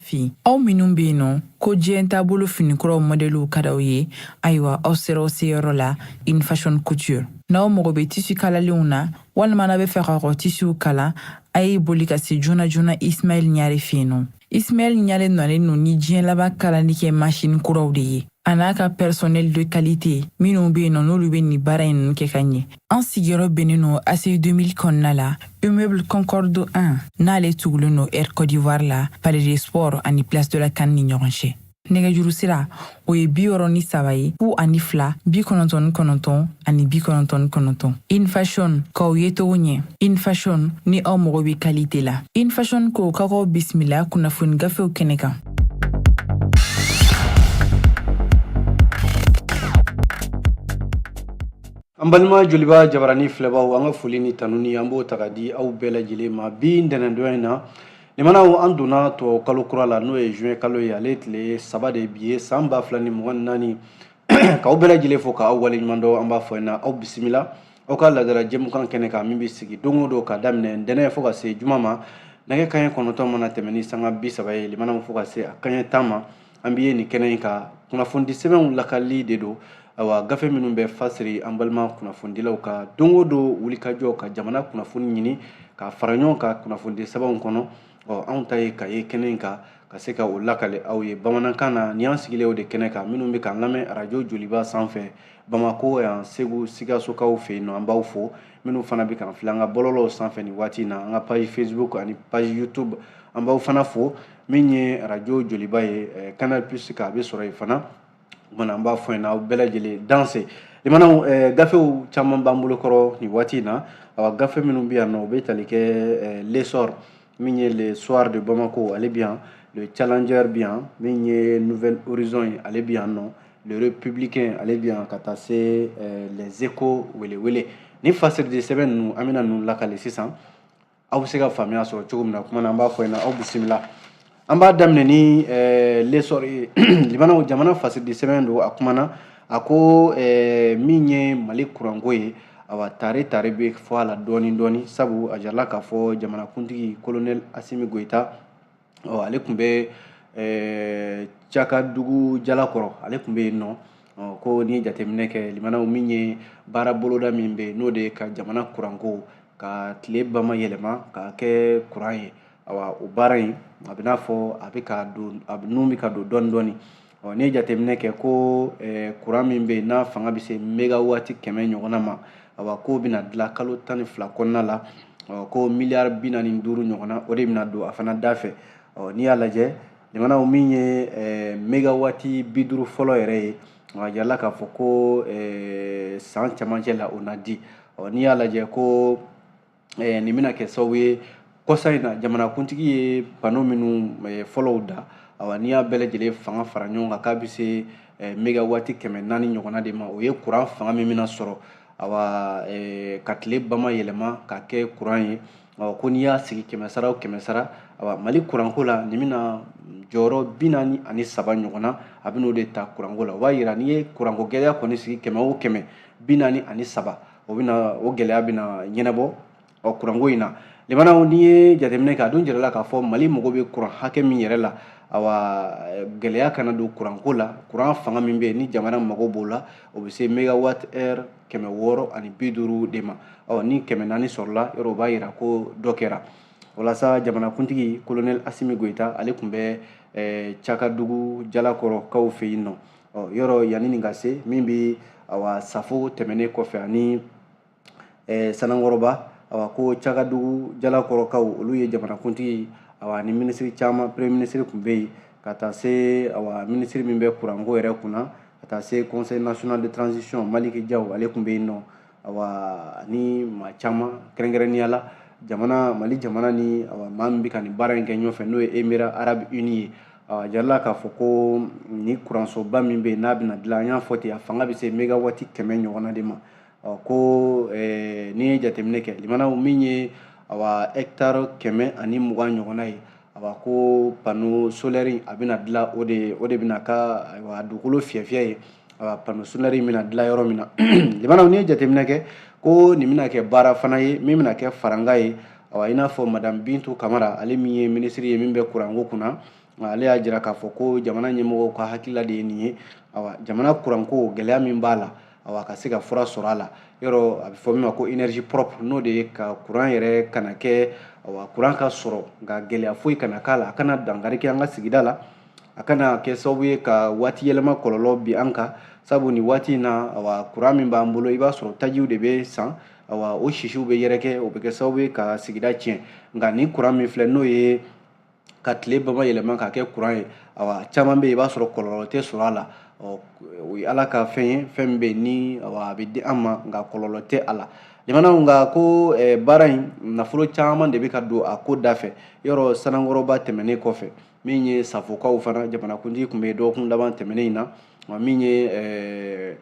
fi aw minnu be yen nɔ ko diɲɛ taabolo finikuraw modeliw ka d'aw ye ayiwa aw sera aw seyɔrɔ la in fashion couture n'aw mago be tisi kalalenw na walima n'a be fɛ ka tisiw kala a ye boli ka se joona joona Ismaël Ɲare fe yen nɔ. Ismaël Ɲare nɔlen no ni diɲɛ laban kalani kɛ machine kuraw de ye a n'a ka personnel de qualité minnu be yen nɔ n'olu be nin baara in kɛ ka ɲɛ. An sigiyɔrɔ bɛnnen no ACI 2000 kɔnɔna la immeuble Concorde 1 n'ale tugulen no Air Côte d'Ivoire la Palais des Sports ani Place de la Canne ni ɲɔgɔn cɛ. Nɛgɛjuru sira o ye 63 ye 02 99 ani 99. In Fashion k'aw ye togo ɲɛ. In Fashion ni aw mago be qualité la. In Fashion ko k'aw bisimila kunnafoni gafew kɛnɛ kan. An balima joliba jabarani filɛbaw an ka foli ni tanuni an b'o ta ka di aw bɛɛ lajɛlen ma bi ntɛnɛndon in na limanaw an donna tubabu kalo kura la n'o ye juin kalo ye ale tile 3 de bi ye san 2024 k'aw bɛɛ lajɛlen fo k'aw waleɲuman dɔn an b'a fɔ na aw bisimila aw ka ladala jɛmukan kɛnɛ kan min bɛ sigi don o don ka daminɛ ntɛnɛn fo ka se juma ma nɛgɛ kanɲɛ 9 mana tɛmɛ ni sanga 30 ye limanaw fo ka se a kanɲɛ 10 ma an bɛ ye nin kɛnɛ in kan kunnafoni sɛbɛnw lakali de don awa gafe minnu bɛ fasiri an balima kunnafonidilaw ka don o don wulikajɔ ka jamana kunnafoni ɲini ka fara ɲɔgɔn ka kunnafoni sɛbɛnw kɔnɔ anw ta ye ka ye kɛnɛ in kan ka se ka o lakale aw ye bamanankan na ni an sigilen o de kɛnɛ kan minnu bɛ k'an lamɛn arajo joliba sanfɛ Bamako yan Segu Sikasokaw fɛ yen nɔ an b'aw fo minnu fana bɛ k'an filɛ an ka bɔlɔlɔw sanfɛ nin waati in na an ka page Facebook ani page YouTube an b'aw fana fo min ye arajo joliba ye Canal Plus ka a bɛ sɔrɔ yen fana mana an b'a fɔ yen na aw bɛɛ lajɛlen danse limanaw gafew caman b'an bolo kɔrɔ nin waati in na gafe minnu bɛ yan nɔ u bɛ tali kɛ l'essor min ye le soir de Bamako ale bɛ yan le challenger bɛ yan min ye Nouvel Horizon ye ale bɛ yan nɔ le républicain ale bɛ yan ka taa se les échos welewele ni fasiride sɛbɛn ninnu an bɛna ninnu lakale sisan aw bɛ se ka faamuya sɔrɔ cogo min na kuma na an b'a fɔ yen na aw bisimila an b'a daminɛ ni l'essor ye limanaw jamana fasiride sɛbɛn don a kumana a ko min ye Mali kuranko ye awa tare bɛ fɔ a la dɔɔni sabu a jarala k'a fɔ jamanakuntigi colonel Asimi Goita ale tun bɛ Cakadugu Jalakɔrɔ ale tun bɛ yen nɔ ko ni jateminɛ kɛ limanaw min ye baara boloda min bɛ n'o de ye ka jamana kuranko ka tile bama yɛlɛma ka kɛ kuran ye awa o baara in a bɛ n'a fɔ a bɛ nun bɛ ka don dɔɔni ni ye jateminɛ kɛ ko kuran min bɛ yen n'a fanga bɛ se megawati 100 ɲɔgɔnna ma awa ko bɛna dilan kalo 12 kɔnɔna la ko miliyari 45 ɲɔgɔnna o de bɛna don a fana da fɛ n'i y'a lajɛ limanaw min ye megawati 50 fɔlɔ yɛrɛ ye a jirala k'a fɔ ko san camancɛ la o na di n'i y'a lajɛ ko nin bɛna kɛ sababu ye kɔsa in na jamanakuntigi ye pano minnu fɔlɔw da awa n'i y'a bɛɛ lajɛlen fanga fara ɲɔgɔn kan k'a bɛ se megawati 400 ɲɔgɔnna de ma o ye kuran fanga min bɛna sɔrɔ awa ka tile bama yɛlɛma ka kɛ kuran ye ko n'i y'a sigi 100 sara o 100 sara awa Mali kuranko la nin bɛna jɔyɔrɔ 43 ɲɔgɔnna a bɛn'o de ta kuranko la o b'a yira n'i ye kuranko gɛlɛya kɔni sigi 100 o 100 43 o gɛlɛya bɛna ɲɛnabɔ kuranko in na limanaw n'i ye jateminɛ kɛ a dun jirala k'a fɔ Mali mago bɛ kuran hakɛ min yɛrɛ la awa gɛlɛya kana don kuranko la kuran fanga min bɛ yen ni jamana mago b'o la o bɛ se megawatt heure 650 de ma ni 400 sɔrɔla yɔrɔ o b'a yira ko dɔ kɛra walasa jamanakuntigi colonel Asimi Goita ale tun bɛ Cakadugu Jalakɔrɔkaw fɛ yen nɔ yɔrɔ yanni nin ka se min bɛ awa safo tɛmɛnen kɔfɛ ani Sanangɔrɔba awa ko Cakadugu Jalakɔrɔkaw olu ye jamanakuntigi awa ni minisiri caman premier ministre tun bɛ yen ka taa se awa minisiri min bɛ kuranko yɛrɛ kunna ka taa se conseil national de transition Maliki Jaw ale tun bɛ yen nɔ awa ni maa caman kɛrɛnkɛrɛnnenya la Mali jamana ni awa maa min bɛ ka nin baara in kɛ ɲɔgɔn fɛ n'o ye Émirats Arabes Unis ye jarala k'a fɔ ko ni kuransoba min bɛ yen n'a bɛna dilan an y'a fɔ ten a fanga bɛ se megawati 100 ɲɔgɔnna de ma ko n'i ye jateminɛ kɛ limanaw min ye awa hectare 120 ɲɔgɔnna ye awa ko panneau solaire a bɛna dilan o de bɛna ka awa dugukolo fiyɛ ye awa panneau solaire bɛna dilan yɔrɔ min na limanaw n'i ye jateminɛ kɛ ko nin bɛna kɛ baara fana ye min bɛna kɛ faranga ye awa i n'a fɔ madame Bintu Kamara ale min ye ministre ye min bɛ kuranko kunna ale y'a jira k'a fɔ ko jamana ɲɛmɔgɔw ka hakilila de ye nin ye jamana kuranko gɛlɛya min b'a la ka se ka fura sɔrɔ a la yɔrɔ a bɛ fɔ min ma ko énergie propre n'o de ye ka kuran yɛrɛ kana kɛ kuran ka sɔrɔ nka gɛlɛya foyi kana k'a la a kana dankari kɛ an ka sigida la a kana kɛ sababu ye ka waati yɛlɛma kɔlɔlɔ bi an kan sabu ni waati in na kuran min b'an bolo i b'a sɔrɔ tajiw de bɛ san o sisiw bɛ yɛrɛkɛ o bɛ kɛ sababu ye ka sigida tiɲɛ nka ni kuran min filɛ n'o ye ka tile bama yɛlɛma ka kɛ kuran ye caman bɛ yen i b'a sɔrɔ kɔlɔlɔ tɛ sɔrɔ a la o ye ala ka fɛn ye fɛn min bɛ yen ni a bɛ di an ma nka kɔlɔlɔ tɛ a la jamanaw nka ko baara in nafolo caman de bɛ ka don a ko da fɛ yɔrɔ sanangɔrɔba tɛmɛnen kɔfɛ min ye safokaw fana jamanakuntigi tun bɛ dɔgɔkun laban tɛmɛnen in na min ye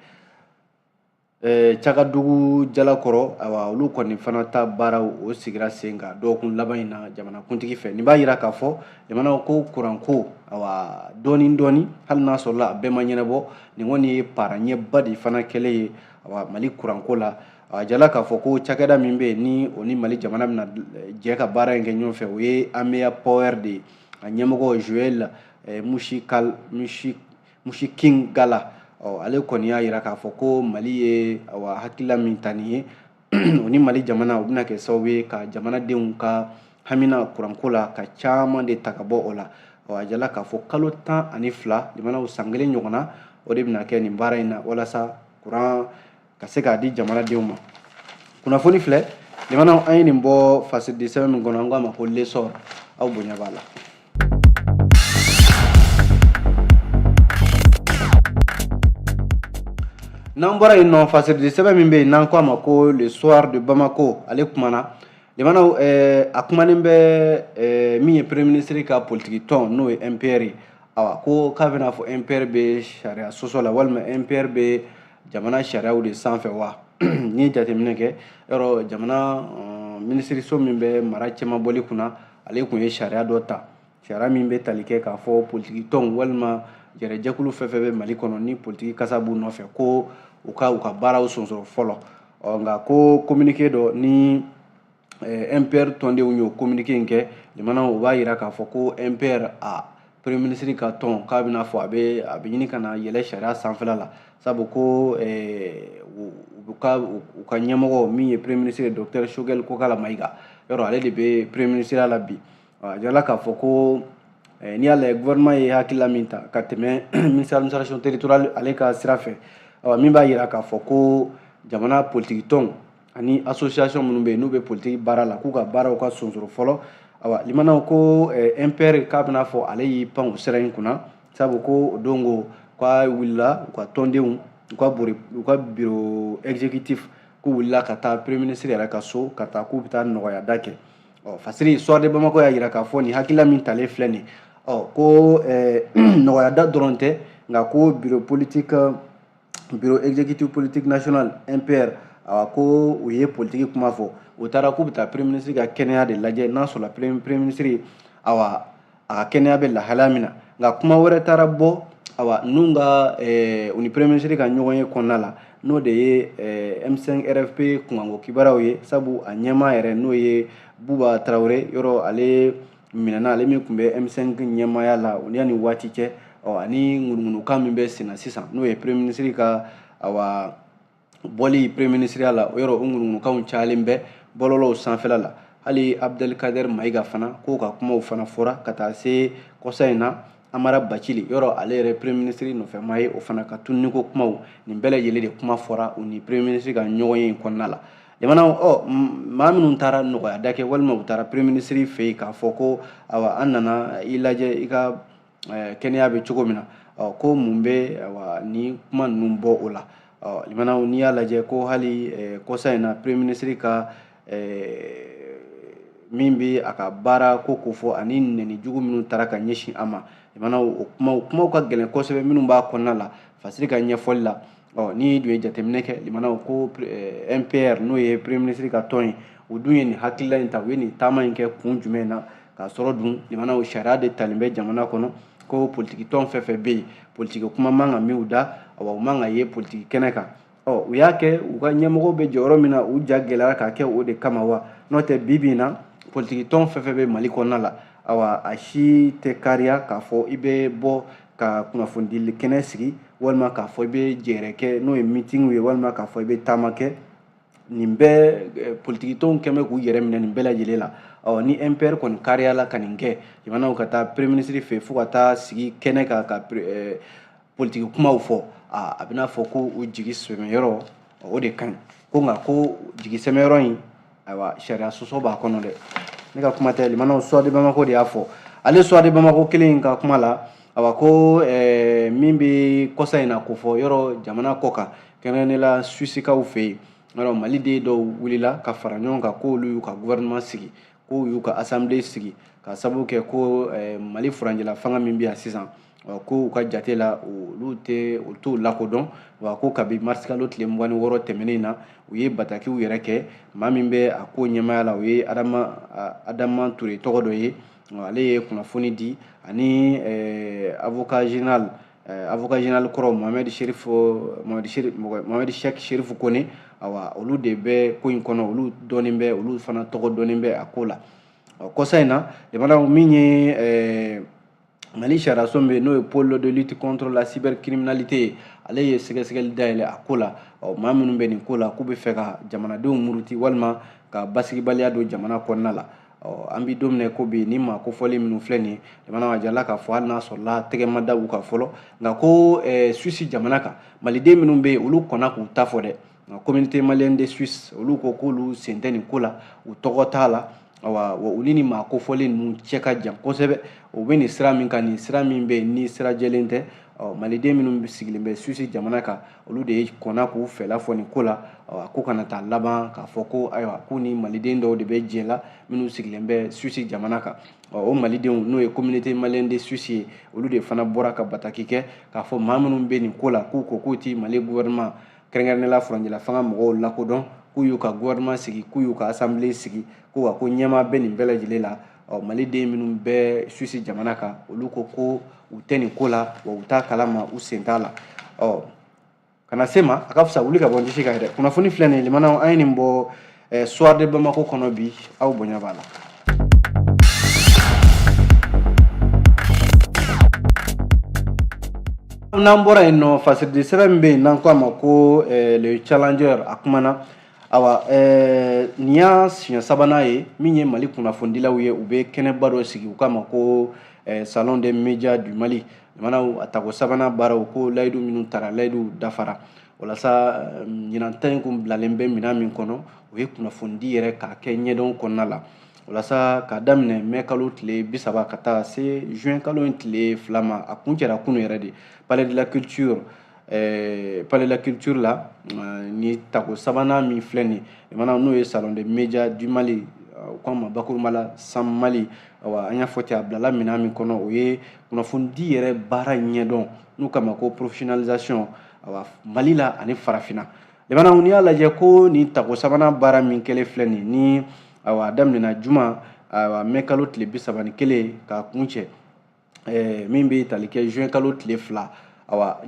Cagadugu Jalakɔrɔ olu kɔni fana ta baaraw o sigira sen kan dɔgɔkun laban in na jamanakuntigi fɛ nin b'a jira k'a fɔ jamanaw ko kuranko dɔɔni dɔɔni hali n'a sɔrɔla a bɛɛ ma ɲɛnabɔ nin kɔni ye paraɲɛba de fana kɛlen ye Mali kuranko la a jala k'a fɔ ko cakɛda min bɛ yen ni o ni Mali jamana bɛna jɛ ka baara in kɛ ɲɔgɔn fɛ o ye Ameya Power de ye a ɲɛmɔgɔ Joel Mushiking Gala ale kɔni y'a jira k'a fɔ ko Mali ye hakilila min ta nin ye o ni Mali jamana o bɛna kɛ sababu ye ka jamanadenw ka hamina kuranko la ka caman de ta ka bɔ o la a jala k'a fɔ kalo 12 jamanaw san kelen ɲɔgɔnna o de bɛna kɛ nin baara in na walasa kuran ka se k'a di jamanadenw ma kunnafoni filɛ jamanaw an ye nin bɔ fasidi sɛbɛn min kɔnɔ an k'a ma ko lesor aw bonya b'a la. N'an bɔra yen nɔ fasidi sɛbɛn min bɛ yen n'an k'a ma ko le soir de Bamako ale kumana jamanaw a kumanen bɛ min ye premier ministre ka politique tɔn n'o ye MPR ye ko k'a bɛna fɔ MPR bɛ sariya sɔsɔ la walima MPR bɛ jamana sariyaw de sanfɛ wa ni jateminɛ kɛ yɔrɔ jamana minisiriso min bɛ mara cɛman bɔli kunna ale kun ye sariya dɔ ta sariya min bɛ tali kɛ k'a fɔ politique tɔn walima jɛrɛjɛkulu fɛn fɛn bɛ Mali kɔnɔ ni politique kasa b'u nɔfɛ ko u ka baaraw sonsoro fɔlɔ nka ko communiqué dɔ ni MPR tɔndenw y'o communiqué in kɛ jamanaw u b'a jira k'a fɔ ko MPR premier ministre ka tɔn k'a bɛna fɔ a bɛ ɲini ka na yɛlɛ sariya sanfɛla la sabu ko u ka ɲɛmɔgɔ min ye premier ministre docteur Choguel Kokala Mayiga yɔrɔ ale de bɛ premier ministre la bi a jala k'a fɔ ko n'i y'a lajɛ gouvernement ye hakilila min ta ka tɛmɛ ministère de l'administration territoriale ale ka sira fɛ min b'a jira k'a fɔ ko jamana politique tɔn ani association minnu bɛ yen n'u bɛ politique baara la k'u ka baaraw ka sonsoro fɔlɔ limanaw ko MPR k'a bɛna fɔ ale y'i pan o sira in kunna sabu ko o dongo k'a wulila u ka tɔndenw u ka bureau exécutif k'u wulila ka taa premier ministre yɛrɛ ka so ka taa k'u bɛ taa nɔgɔyada kɛ fasiri soir de Bamako y'a jira k'a fɔ nin hakilila min talen filɛ nin ko nɔgɔyada dɔrɔn tɛ nka ko bureau exécutif politique national MPR ko u ye politique kuma fɔ u taara k'u bɛ taa premier ministre ka kɛnɛya de lajɛ n'a sɔrɔ premier ministre a ka kɛnɛya bɛ lahalaya min na nka kuma wɛrɛ taara bɔ ninnu ka u ni premier ministre ka ɲɔgɔn ye kɔnɔna la n'o de ye M5 RFP kunkanko kibaruyaw ye sabu a ɲɛmaa yɛrɛ n'o ye Buba Tarawele yɔrɔ ale minɛna ale min tun bɛ M5 ɲɛmaaya la o yanni waati cɛ ani ŋunuŋunukan min bɛ sen na sisan n'o ye premier ministre ka bɔli premier ministre la o yɔrɔ o ŋunuŋunukanw cayalen bɛ bɔlɔlɔw sanfɛla la hali Abdelkader Mayiga fana k'o ka kumaw fana fɔra ka taa se kɔsa in na Amara Bacili yɔrɔ ale yɛrɛ premier ministre nɔfɛmaa ye o fana ka tunniko kumaw nin bɛɛ lajɛlen de kuma fɔra u ni premier ministre ka ɲɔgɔn ye in kɔnɔna la jamanaw maa minnu taara nɔgɔyada kɛ walima u taara premier ministre fɛ yen k'a fɔ ko an nana i lajɛ i ka kɛnɛya bɛ cogo min na ko mun bɛ ni kuma ninnu bɔ o la jamanaw n'i y'a lajɛ ko hali kɔsa in na premier ministre ka min bɛ a ka baara ko fɔ ani nɛni jugu minnu taara ka ɲɛsin a ma jamanaw o kumaw ka gɛlɛn kosɛbɛ minnu b'a kɔnɔna la fasiri ka ɲɛfɔli la ni dun ye jateminɛ kɛ jamanaw ko MPR n'o ye premier ministre ka tɔn ye u dun ye nin hakilila in ta u ye nin taama in kɛ kun jumɛn na k'a sɔrɔ dun jamanaw sariya de talen bɛ jamana kɔnɔ ko politique tɔn fɛn fɛn bɛ yen politique kuma man ka min u da u man ka ye politique kɛnɛ kan u y'a kɛ u ka ɲɛmɔgɔw bɛ jɔyɔrɔ min na u ja gɛlɛyara k'a kɛ o de kama wa n'o tɛ bi bi in na politique tɔn fɛn fɛn bɛ Mali kɔnɔna la awa a si tɛ kariya k'a fɔ i bɛ bɔ ka kunnafoni kɛnɛ sigi walima k'a fɔ i bɛ jɛɛrɛ kɛ n'o ye meeting ye walima k'a fɔ i bɛ taama kɛ nin bɛɛ politiki tɔnw kɛn bɛ k'u yɛrɛ minɛ nin bɛɛ lajɛlen la ni MPR kɔni kariyala ka nin kɛ jamanaw ka taa premier ministre fɛ fo ka taa sigi kɛnɛ kan ka politiki kumaw fɔ a bɛ n'a fɔ ko o jigi sɛmɛyɔrɔ o de ka ɲi ko nka ko jigi sɛmɛyɔrɔ in ayiwa sariya sɔsɔ b'a kɔnɔ dɛ ne ka kuma tɛ limanaw Suwadi Bamako de y'a fɔ ale Suwadi Bamako kelen in ka kuma la awa ko min bɛ kɔsa in na ko fɔ yɔrɔ jamana kɔ kan kɛrɛnkɛrɛnnenya la Suissekaw fɛ yen yɔrɔ maliden dɔw wulila ka fara ɲɔgɔn kan k'olu y'u ka gouvernement sigi k'u y'u ka assemblée sigi ka sababu kɛ ko Mali furanjɛla fanga min bɛ yan sisan ko u ka jate la olu t'o lakodɔn wa ko kabi mars kalo tile 26 tɛmɛnen na u ye batakiw yɛrɛ kɛ maa min bɛ a ko ɲɛmaya la o ye Adama Ture tɔgɔ dɔ ye ale ye kunnafoni di ani avocat général kɔrɔ Mohamed Cheikh Sherif Kone awa olu de bɛ ko in kɔnɔ olu dɔɔnin bɛ olu fana tɔgɔ dɔɔnin bɛ a ko la kɔsa in na jamana min ye Mali sariya so bɛ n'o ye pôle de lutte contre la cybercriminalité ale ye sɛgɛsɛgɛli dayɛlɛ a ko la maa minnu bɛ nin ko la k'u bɛ fɛ ka jamanadenw muruti walima ka basigibaliya don jamana kɔnɔna la an bɛ don min ko bi ni maa kofɔlen minnu filɛ nin ye jamana a jala k'a fɔ hali n'a sɔrɔla tɛgɛ ma da u kan fɔlɔ nka ko Suisse jamana kan maliden minnu bɛ yen olu kɔnna k'u ta fɔ dɛ nka communauté malienne de Suisse olu ko k'olu sen tɛ nin ko la u tɔgɔ t'a la wa olu ni maa kofɔlen ninnu cɛ ka jan kosɛbɛ u bɛ nin sira min kan nin sira min bɛ yen ni sira jɛlen tɛ maliden minnu sigilen bɛ Suisse jamana kan olu de ye kɔnna k'u fɛla fɔ nin ko la ko kana taa laban k'a fɔ ko ayiwa ko ni maliden dɔw de bɛ jɛ la minnu sigilen bɛ Suisse jamana kan o malidenw n'o ye communauté malienne de Suisse ye olu de fana bɔra ka bataki kɛ k'a fɔ maa minnu bɛ nin ko la k'u ko k'u ti Mali gouvernement kɛrɛnkɛrɛnnenya furanjɛla fanga mɔgɔw lakodɔn k'u y'u ka gouvernement sigi k'u y'u ka assemblée sigi ko ɲɛmaa bɛ nin bɛɛ lajɛlen la maliden minnu bɛ Suisse jamana kan olu ko u tɛ nin ko la wa u t'a kalama u sen t'a la kana se ma a ka fisa wuli ka bɔ n disi kan yɛrɛ kunnafoni filɛ nin ye limanaw an ye nin bɔ Suwadi Bamako kɔnɔ bi aw bonya b'a la. N'an bɔra yen nɔ fasiridi sɛbɛn min bɛ yen n'an ko a ma ko le challenger a kumana awa nin y'a siɲɛ sabanan ye min ye Mali kunnafonidilaw ye u bɛ kɛnɛba dɔ sigi u k'a ma ko salon des médias du Mali jamanaw a tako sabanan baaraw ko layidu minnu tara layidu dafara walasa ɲinan ta in kun bilalen bɛ minɛn min kɔnɔ o ye kunnafonidi yɛrɛ k'a kɛ ɲɛdɔn kɔnɔna la walasa k'a daminɛ mai kalo tile 30 ka taa se juin kalo in tile 2 ma a kun cɛra kunu yɛrɛ de palais de la culture la ni tako sabanan min filɛ nin jamana n'o ye salon des médias du Mali u k'a ma bakuruma la Sam Mali an y'a fɔ ten a bilala minɛn min kɔnɔ o ye kunnafonidi yɛrɛ baara ɲɛdɔn n'u k'a ma ko professionnalisation Mali la ani farafinna jamanaw n'i y'a lajɛ ko ni tako sabanan baara min kɛlen filɛ nin ni a daminɛna juma mai kalo tile 31 k'a kun cɛ min bɛ tali kɛ juin kalo tile 2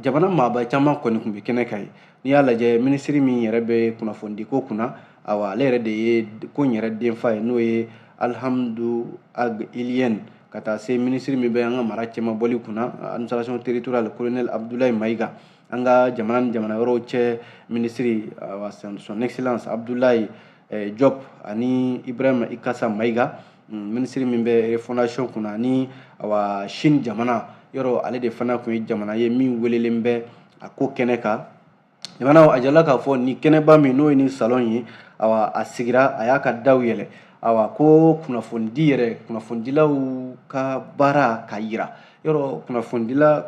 jamana maaba caman kɔni tun bɛ kɛnɛ kan ye n'i y'a lajɛ minisiri min yɛrɛ bɛ kunnafonidiko kunna ale yɛrɛ de ye ko in yɛrɛ denfa ye n'o ye Alhamdu Ag Iliyɛn ka taa se minisiri min bɛ an ka mara cɛman bɔli kunna administration territoriale colonel Abdoulaye Mayiga an ka jamana ni jamana wɛrɛw cɛ minisiri son excellence Abdoulaye Diop ani Ibrahima Ikasa Mayiga minisiri min bɛ refondation kunna ani Chine jamana yɔrɔ ale de fana tun ye jamana ye min welelen bɛ a ko kɛnɛ kan jamanaw a jala k'a fɔ ni kɛnɛba min n'o ye ni salon ye a sigira a y'a ka daw yɛlɛ ko kunnafonidilaw ka baara ka yira yɔrɔ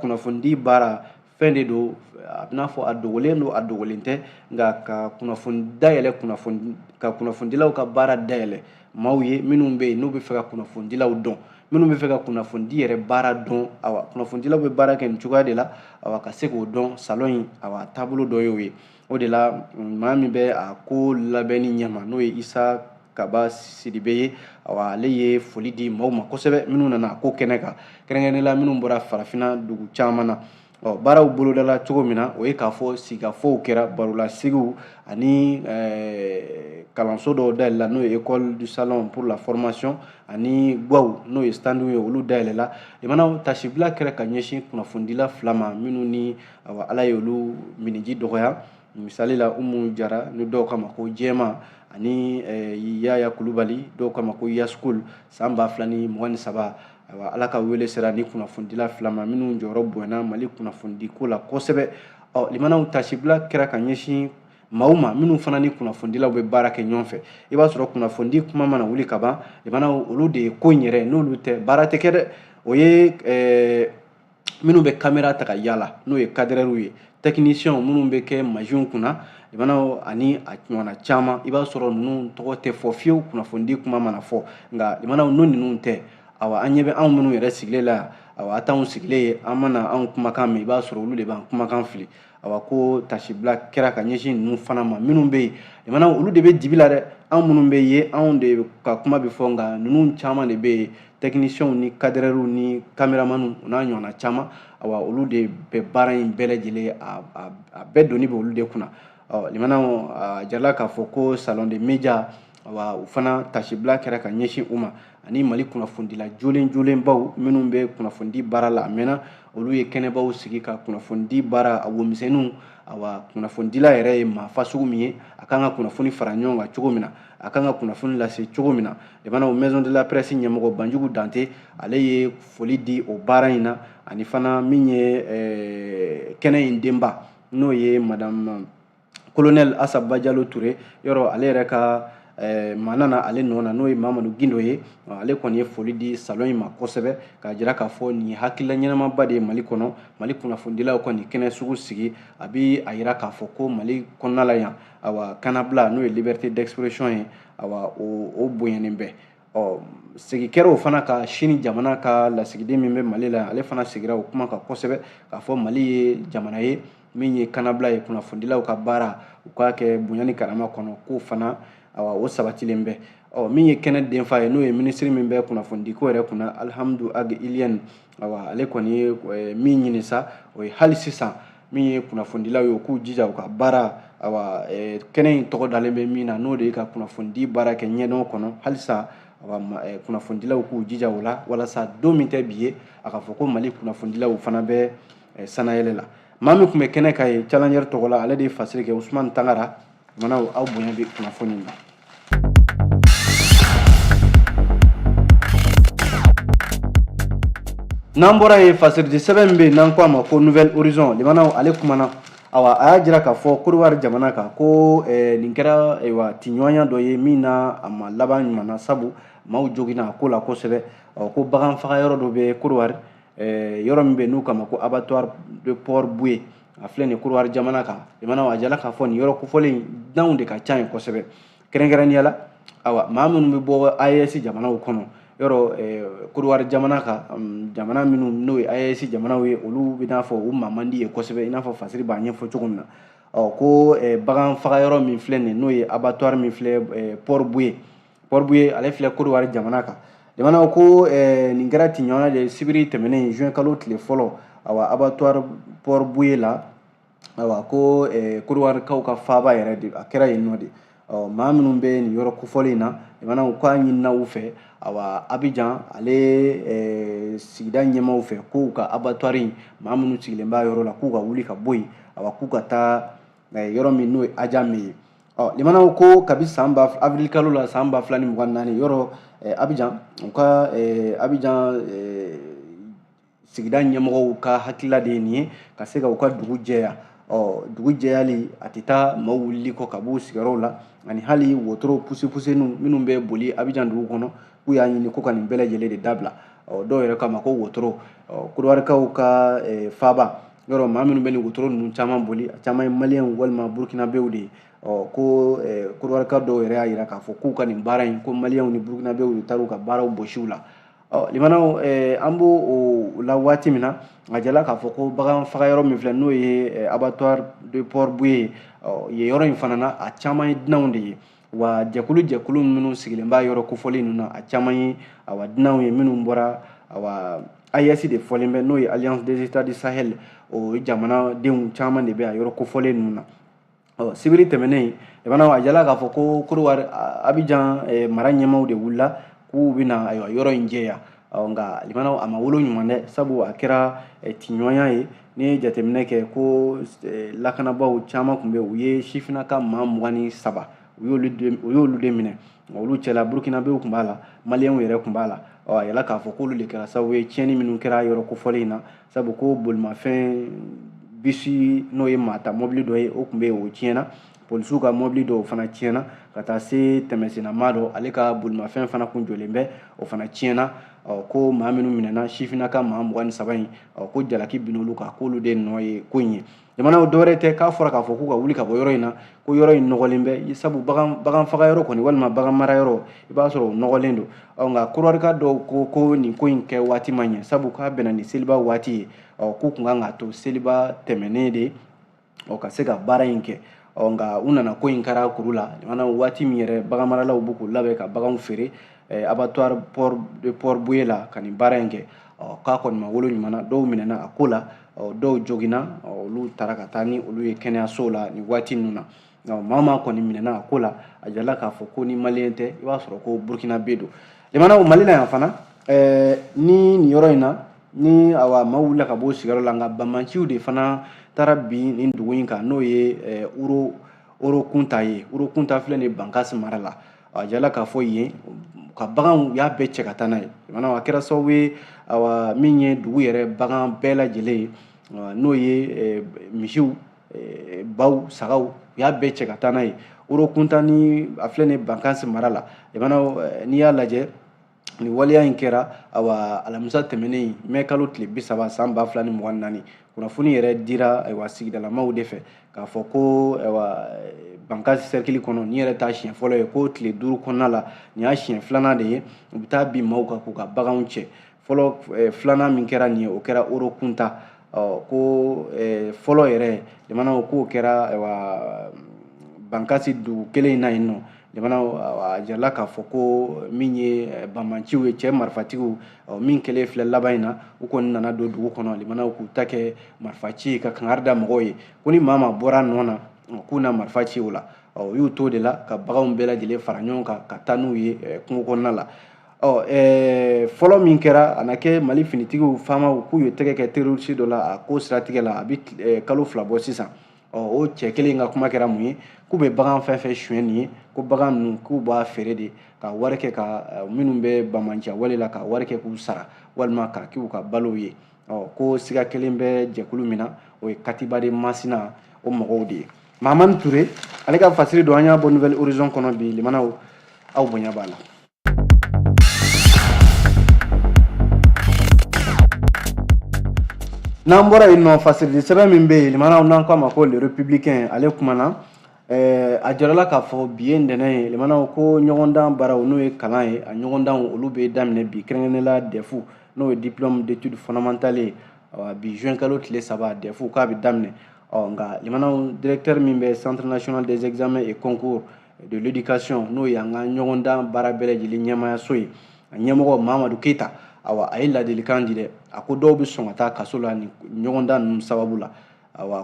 kunnafonidi baara fɛn de don a bɛ n'a fɔ a dogolen don a dogolen tɛ nka ka kunnafonidilaw ka baara dayɛlɛ maaw ye minnu bɛ yen n'u bɛ fɛ ka kunnafonidilaw dɔn minnu bɛ fɛ ka kunnafonidi yɛrɛ baara dɔn kunnafonidilaw bɛ baara kɛ nin cogoya de la ka se k'o dɔn salon in taabolo dɔ y'o ye o de la maa min bɛ a ko labɛnni ɲɛma n'o ye Isa Kaba Sidibe ye ale ye foli di maaw ma kosɛbɛ minnu nana a ko kɛnɛ kan kɛrɛnkɛrɛnnenya la minnu bɔra farafinna dugu caman na baaraw bolodala cogo min na o ye k'a fɔ sigikafɔw kɛra barolasigiw ani kalanso dɔw dayɛlɛla n'o ye école du salon pour la formation ani gwaw n'o ye standw ye olu dayɛlɛla limanaw tasibila kɛra ka ɲɛsin kunnafondila fila ma minnu ni ala ye olu miniji dɔgɔya misali la Umu Jara ni dɔw kama ko Jɛma ani Yaya Kulubali dɔw kama ko Yaskul san 2023 ala ka wele sera ni kunnafondila fila ma minnu jɔyɔrɔ bonyana Mali kunnafondiko la kosɛbɛ limanaw tasibila kɛra ka ɲɛsin maaw ma minnu fana ni kunnafonidilaw bɛ baara kɛ ɲɔgɔn fɛ i b'a sɔrɔ kunnafoni kuma mana wuli ka ban limanaw olu de ye ko in yɛrɛ n'olu tɛ baara tɛ kɛ dɛ o ye minnu bɛ kamera ta ka yaala n'o ye cadrɛrw ye techniciens minnu bɛ kɛ machine kunna limanaw ani a ɲɔgɔnna caman i b'a sɔrɔ ninnu tɔgɔ tɛ fɔ fiyewu kunnafoni kuma mana fɔ nka limanaw n'o ninnu tɛ an ɲɛ bɛ anw minnu yɛrɛ sigilen la yan a t'anw sigilen ye an mana anw kumakan mɛn i b'a sɔrɔ olu de b'an kumakan fili ko tasibila kɛra ka ɲɛsin ninnu fana ma minnu bɛ yen limanaw olu de bɛ dibi la dɛ anw minnu bɛ ye anw de ka kuma bɛ fɔ nka ninnu caman de bɛ yen techniciens ni cadrɛrw ni caméramans o n'a ɲɔgɔnna caman olu de bɛ baara in bɛɛ lajɛlen a bɛɛ doni bɛ olu de kunna limanaw a jarala k'a fɔ ko salon de média u fana tasibila kɛra ka ɲɛsin u ma ani Mali kunnafondila jolenbaw minnu bɛ kunnafoni baara la a mɛnna olu ye kɛnɛbaw sigi ka kunnafoni baara a womisɛnninw kunnafonidila yɛrɛ ye maa fasugu min ye a kan ka kunnafoni fara ɲɔgɔn kan cogo min na a kan ka kunnafoni lase cogo min na limanaw maison de la presse ɲɛmɔgɔ Banjugu Dante ale ye foli di o baara in na ani fana min ye kɛnɛ in denba n'o ye madame colonel Asaba Jalo Ture yɔrɔ ale yɛrɛ ka manana ale nɔ na n'o ye Mamadu Gindo ye ale kɔni ye foli di salon in ma kosɛbɛ k'a jira k'a fɔ nin ye hakilila ɲɛnamaba de ye Mali kɔnɔ Mali kunnafonidilaw kɔni kɛnɛ sugu sigi a bɛ a jira k'a fɔ ko Mali kɔnɔna la yan kanabila n'o ye liberté d'expression ye o bonyalen bɛ segi kɛra o fana ka sini jamana ka lasigiden min bɛ Mali la ale fana sigira o kuma kan kosɛbɛ k'a fɔ Mali ye jamana ye min ye kanabila ye kunnafonidilaw ka baara u k'a kɛ bonya ni karama kɔnɔ k'o fana o sabatilen bɛ min ye kɛnɛ denfa ye n'o ye minisiri min bɛ kunnafonidiko yɛrɛ kunna Alihamdu Ag Iliyɛn ale kɔni ye min ɲini sa o ye hali sisan min ye kunnafonidilaw ye u k'u jija u ka baara kɛnɛ in tɔgɔ dalen bɛ min na n'o de ye ka kunnafonidi baara kɛ ɲɛdɔn kɔnɔ halisa kunnafonidilaw k'u jija o la walasa don min tɛ bi ye a ka fɔ ko Mali kunnafonidilaw fana bɛ sanayɛlɛ la maa min tun bɛ kɛnɛ ka ye challenger tɔgɔ la ale de ye fasiri kɛ Usumani Tangara manaw aw bonya bɛ kunnafoni na n'an bɔra ye fasiridi sɛbɛn min bɛ yen n'an ko a ma ko Nouvelle Horizon limanaw ale kumana a y'a jira k'a fɔ Côte d'Ivoire jamana kan ko nin kɛra tiɲɔgɔnya dɔ ye min na a ma laban ɲuman na sabu maaw joginna a ko la kosɛbɛ ko bagan faga yɔrɔ dɔ bɛ Côte d'Ivoire yɔrɔ min bɛ n'u kama ko abattoir de Port Boué a filɛ nin Côte d'Ivoire jamana kan limanaw a jala k'a fɔ nin yɔrɔ kofɔlen danw de ka ca yen kosɛbɛ kɛrɛnkɛrɛnnenya la maa minnu bɛ bɔ AES jamanaw kɔnɔ yɔrɔ Côte d'Ivoire jamana kan jamana minnu n'o ye AES jamanaw ye olu bɛ n'a fɔ u maa man di ye kosɛbɛ i n'a fɔ fasiri b'a ɲɛfɔ cogo min na ko bagan faga yɔrɔ min filɛ nin n'o ye abattoir min filɛ Port Boué ale filɛ Côte d'Ivoire jamana kan limanaw ko nin kɛra tiɲɔgɔnya de sibiri tɛmɛnen juin kalo tile fɔlɔ abattoir Port Boué la ko Côte d'Ivoire kaw ka faaba yɛrɛ de a kɛra yen nɔ de maa minnu bɛ nin yɔrɔ kofɔlen na limanaw k'a ɲinina u fɛ Abidjan ale sigida ɲɛmaaw fɛ k'u ka abattoir in maa minnu sigilen b'a yɔrɔ la k'u ka wuli ka bɔ yen k'u ka taa yɔrɔ min n'o ye Adjamé ye limanaw ko kabi avril kalo la san 2024 yɔrɔ Abidjan u ka Abidjan sigida ɲɛmɔgɔw ka hakilila de ye nin ye ka se ka u ka dugu jɛya dugu jɛyali a tɛ taa maaw wulili kɔ ka b'u sigiyɔrɔw la ani hali wotoro pusepusenniw minnu bɛ boli Abidjan dugu kɔnɔ k'u y'a ɲini ko ka nin bɛɛ lajɛlen de dabila dɔw yɛrɛ kama ko wotoro Côte d'Ivoirekaw ka faaba yɔrɔ maa minnu bɛ nin wotoro ninnu caman boli a caman ye maliyɛnw walima burukinabew de ye ko Côte d'Ivoireka dɔw yɛrɛ y'a jira k'a fɔ k'u ka nin baara in ko maliyɛnw ni burukinabew de taar'u ka baaraw bɔsiw la limanaw an b'o la waati min na a jala k'a fɔ ko bagan faga yɔrɔ min filɛ n'o ye abattoir de Port Boué ye yɔrɔ in fana na a caman ye dunanw de ye wa jɛkulu minnu sigilen b'a yɔrɔ kofɔlen ninnu na a caman ye dunanw ye minnu bɔra AES de fɔlen bɛ n'o ye Alliance des États du Sahel o jamanadenw caman de bɛ a yɔrɔ kofɔlen ninnu na. Sibiri tɛmɛnen jamana a jala k'a fɔ ko Côte d'Ivoire Abidjan mara ɲɛmaaw de wulila k'u bɛna yɔrɔ in jɛya nka limanaw a ma wolo ɲuman dɛ sabu a kɛra tiɲɔgɔnya ye n'i ye jateminɛ kɛ ko lakanabaaw caman tun bɛ u ye sifinnaka maa 27 u y'olu de minɛ olu cɛla burukinabew tun b'a la maliyɛnw yɛrɛ tun b'a la a yala k'a fɔ k'olu de kɛra sababu ye tiɲɛni minnu kɛra yɔrɔ kofɔlen in na sabu ko bolimafɛn bisi n'o ye maata mobili dɔ ye o tun bɛ yen o tiɲɛna polisiw ka mobili dɔw fana tiɲɛna ka taa se tɛmɛsennamaa dɔ ale ka bolimafɛn fana kun jɔlen bɛ o fana tiɲɛna ko maa minnu minɛna sifinnaka maa 23 in ko jalaki bin'olu kan k'olu de nɔ ye ko in ye jamanaw dɔwɛrɛ tɛ k'a fɔra k'a fɔ k'u ka wuli ka bɔ yɔrɔ in na ko yɔrɔ in nɔgɔlen bɛ sabu bagan faga yɔrɔ kɔni walima bagan mara yɔrɔ i b'a sɔrɔ o nɔgɔlen don nka Côte dɔw ko nin ko in kɛ waati ma ɲɛ sabu k'a bɛnna ni seliba waati ye k'u kun kan k'a to seliba tɛmɛnen de ka se ka baara in kɛ nka u nana ko in kɛra kuru la waati min yɛrɛ bagan maralaw b'u k'u labɛn ka baganw feere abattoir port Bouye la ka nin baara in kɛ k'a kɔni ma wolo ɲuman na dɔw minɛna a ko la dɔw joginna olu taara ka taa ni olu ye kɛnɛyasow la nin waati ninnu na maa kɔni minɛna a ko la a jala k'a fɔ ko ni maliyɛn tɛ i b'a sɔrɔ ko burukinabe don Mali la yan fana ni nin yɔrɔ in na ni maaw wulila ka bɔ sigiyɔrɔ la nka banbanciw de fana taara bin nin dugu in kan n'o ye Orokunta ye Orokunta filɛ nin Bankasi mara la a jala k'a fɔ yen ka baganw y'a bɛɛ cɛ ka taa n'a ye a kɛra sababu ye min ye dugu yɛrɛ bagan bɛɛ lajɛlen ye n'o ye misiw baw sagaw u y'a bɛɛ cɛ ka taa n'a ye Orokunta ni a filɛ nin Bankasi mara la n'i y'a lajɛ nin waleya in kɛra alamisa tɛmɛnen mai kalo tile 30 san 2024 kunnafoni yɛrɛ dira sigidalamaw de fɛ k'a fɔ ko Bankasi cercle kɔnɔ ni yɛrɛ ta siɲɛ fɔlɔ ye ko tile 5 kɔnɔna la nin y'a siɲɛ filanan de ye u bɛ taa bin maaw kan k'u ka baganw cɛ fɔlɔ filanan min kɛra nin ye o kɛra Orokunta ko fɔlɔ yɛrɛ k'o kɛra Bankasi dugu kelen in na yen nɔ a jarala k'a fɔ ko min ye banbanciw ye cɛ marifatigiw min kɛlen filɛ laban in na u kɔni nana don dugu kɔnɔ k'u ta kɛ marifaci ye ka kangari da mɔgɔw ye ko ni maa bɔra nɔ na k'u na marifa ci o la u y'u to de la ka baganw bɛɛ lajɛlen fara ɲɔgɔn kan ka taa n'u ye kungo kɔnɔna la fɔlɔ min kɛra a na kɛ Mali finitigiw faamaw k'u ye tɛgɛ kɛ terroriste dɔ la a ko siratigɛ la a bɛ kalo 2 bɔ sisan o cɛ kelen ka kuma kɛra mun ye k'u bɛ bagan fɛn fɛn suɲɛ nin ye ko bagan ninnu k'u b'a feere de ka wari kɛ ka minnu bɛ banbanciya wale la ka wari kɛ k'u sara walima k'a k'u ka balow ye ko siga kelen bɛ jɛkulu min na o ye Katiba de Masina o mɔgɔw de ye Mahamani Ture ale ka fasiri don an y'a bɔ Nouvelle Horizon kɔnɔ bi limanaw aw bonya b'a la. N'an bɔra yen nɔ fasirili sɛbɛn min bɛ yen limanaw n'an k'a ma ko le républicain ale kumana a jarala k'a fɔ bi ye ntɛnɛn ye limanaw ko ɲɔgɔndan baaraw n'o ye kalan ye a ɲɔgɔndanw olu bɛ daminɛ bi kɛrɛnkɛrɛnnenya DEF n'o ye diplôme d'études fondamentales bi juin kalo tile 3 DEF k'a bɛ daminɛ nka limanaw directeur min bɛ centre national des examens et concours de l'éducation n'o ye an ka ɲɔgɔndan baara bɛɛ lajɛlen ɲɛmaayaso ye a ɲɛmɔgɔ Mahamadu Keyita a ye ladilikan di dɛ a ko dɔw bɛ sɔn ka taa kaso la nin ɲɔgɔndan ninnu sababu la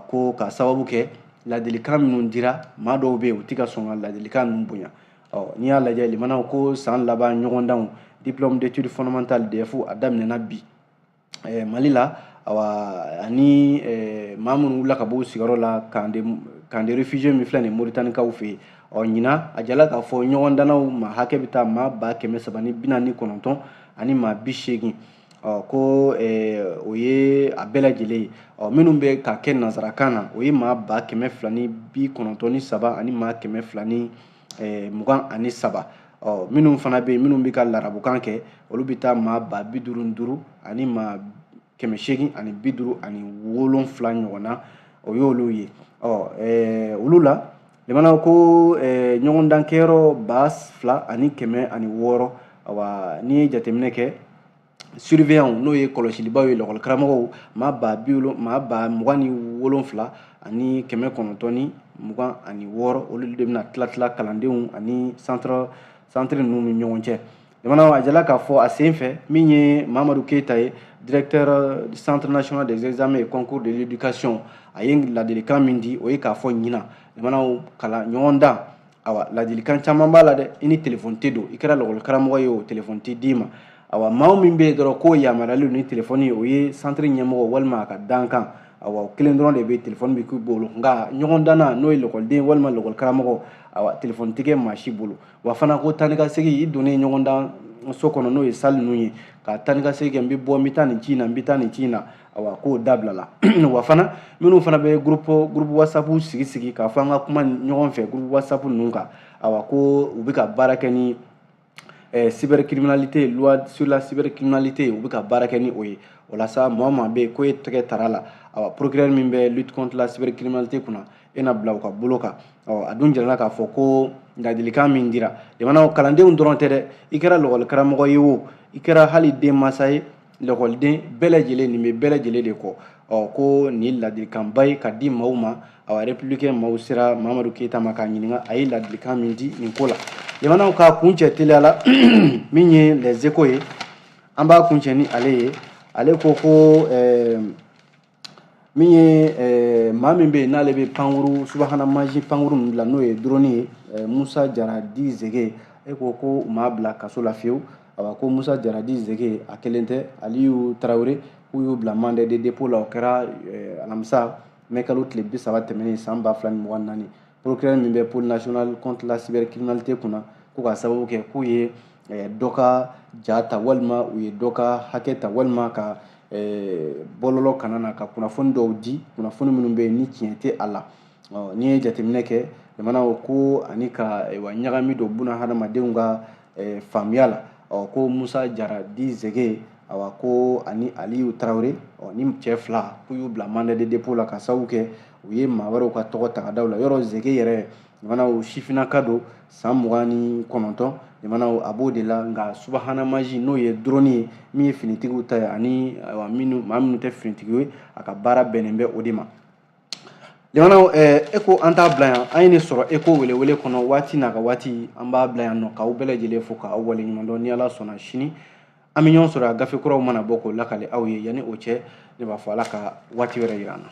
ko ka sababu kɛ ladilikan minnu dira maa dɔw bɛ yen u tɛ ka sɔn ka ladilikan ninnu bonya n'i y'a lajɛ limanaw ko san laban ɲɔgɔndanw diplôme d'études fondamentales DEF a daminɛna bi Mali la ani maa minnu wulila ka bɔ u sigiyɔrɔ la camp de réfugiés min filɛ nin ye Moritannikaw fɛ yen ɲinan a jala k'a fɔ ɲɔgɔndannaw ma hakɛ bɛ taa maa 349 ani maa 80 ko o ye a bɛɛ lajɛlen ye minnu bɛ ka kɛ nanzarakan na o ye maa 293 ani maa 223 minnu fana bɛ yen minnu bɛ ka larabukan kɛ olu bɛ taa maa 55 ani maa 857 ɲɔgɔn na o y'olu ye olu la limanaw ko ɲɔgɔndan kɛyɔrɔ 2000 ani 106 n'i ye jateminɛ kɛ surveillant n'o ye kɔlɔsilibaw ye lakɔli karamɔgɔw maa 27 ani 926 olu de bɛna tila kalandenw ani centre ninnu ni ɲɔgɔn cɛ lemana a jala k'a fɔ a sen fɛ min ye Mamadou Keita ye directeur du centre national des examens et concours de l'éducation a ye ladilikan min di o ye k'a fɔ ɲina lemana kala ɲɔgɔn dan awa ladilikan caman b'a la dɛ i ni téléphone tɛ don i kɛra lakɔli karamɔgɔ ye o téléphone tɛ d'i ma awa maa min bɛ yen dɔrɔn k'o yamaruyalen ni téléphone o ye centre ɲɛmɔgɔ walima a ka dankan awa kelen dɔrɔn de bɛ téléphone bɛ k'u bolo nka ɲɔgɔn danna n'o ye lakɔliden walima lakɔli karamɔgɔ awa téléphone tɛ kɛ maa si bolo wa fana ko taa ni ka segin i donnen ɲɔgɔn dan so kɔnɔ n'o ye salle ninnu ye ka taa ni ka segin kɛ n bɛ bɔ n bɛ taa nin ci in na n bɛ taa nin ci in na awa k'o dabila la wa fana minnu fana bɛ groupe whatsapp sigi k'a fɔ an ka kuma ɲɔgɔn fɛ groupe whatsapp ninnu kan awa ko u bɛ ka baara kɛ ni cybercriminalité loi sur la cybercriminalité u bɛ ka baara kɛ ni o ye o la sa maa o maa bɛ yen ko e tɛgɛ tara la awa procureur min bɛ lutte contre la cybercriminalité kunna e na bila u ka bolo kan a dun jirala k'a fɔ ko ladilikan min dira jamana kalandenw dɔrɔn tɛ dɛ i kɛra lakɔli karamɔgɔ ye o i kɛra hali den mansa ye lakɔliden bɛɛ lajɛlen nin bɛ bɛɛ lajɛlen de kɔ ko nin ladilikanba ye ka di maaw ma awa républicain maaw sera Mamadou Keita ma k'a ɲininka a ye ladilikan min di nin ko la jamanaw ka kuncɛ teliya la min ye les échos ye an b'a kuncɛ ni ale ye ale ko min ye maa min bɛ yen n'ale bɛ pankuru subahana mansi pankuru ninnu dilan n'o ye drone ye Musa Jaradi Zege e ko u m'a bila kaso la fiyewu awa ko Musa Jaradi Zege a kelen tɛ Aliyu Tarawele k'u y'u bila mandat de dépôt la o kɛra alamisa mai kalo tile 30 tɛmɛnen san 2024 procureur min bɛ pôle national contre la cybercriminalité kunna ko ka sababu kɛ k'u ye dɔ ka ja ta walima u ye dɔ ka hakɛ ta walima ka bɔlɔlɔ kana na ka kunnafoni dɔw di kunnafoni minnu bɛ yen ni tiɲɛ tɛ a la n'i ye jateminɛ kɛ jamana ko ani ka wa ɲagami don buna hadamadenw ka faamuya la ko Musa Jaradi Zege awa ko ani Aliyu Tarawele ni cɛ fila k'u y'u bila mandat de dépôt la ka sababu kɛ u ye maa wɛrɛw ka tɔgɔ ta ka da u la yɔrɔ Zege yɛrɛ jamana sifinaka don san 29 jamana a b'o de la nka subahana mansi n'o ye drone ye min ye finitigiw ta ye ani maa minnu tɛ finitigi ye a ka baara bɛnnen bɛ o de ma jamana Echo an t'a bila yan an ye nin sɔrɔ Echo welewele kɔnɔ waati n'a ka waati an b'a bila yan nɔ k'aw bɛɛ lajɛlen fo k'aw waleɲuman dɔn ni Ala sɔnna sini an bɛ ɲɔgɔn sɔrɔ a gafe kuraw mana bɔ k'o lakale aw ye yanni o cɛ ne b'a fɔ Ala ka waati wɛrɛ yira an na.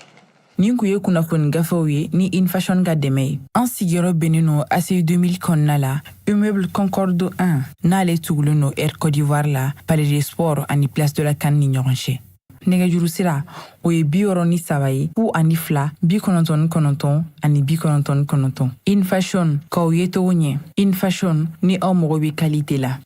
Nin kun ye kunnafoni gafew ye ni Infashon ka dɛmɛ ye. An sigiyɔrɔ bɛnnen no ACI 2000 kɔnɔna la immeuble Concorde 1 n'ale tugulen no Air Côte d'Ivoire la Palais des Sports ani Place de la CAN ni ɲɔgɔn cɛ. Nɛgɛjuru sira o ye 63 ye 02 99 ani 99. Infashon k'aw ye togo ɲɛ. Infashon ni aw mago bɛ qualité la.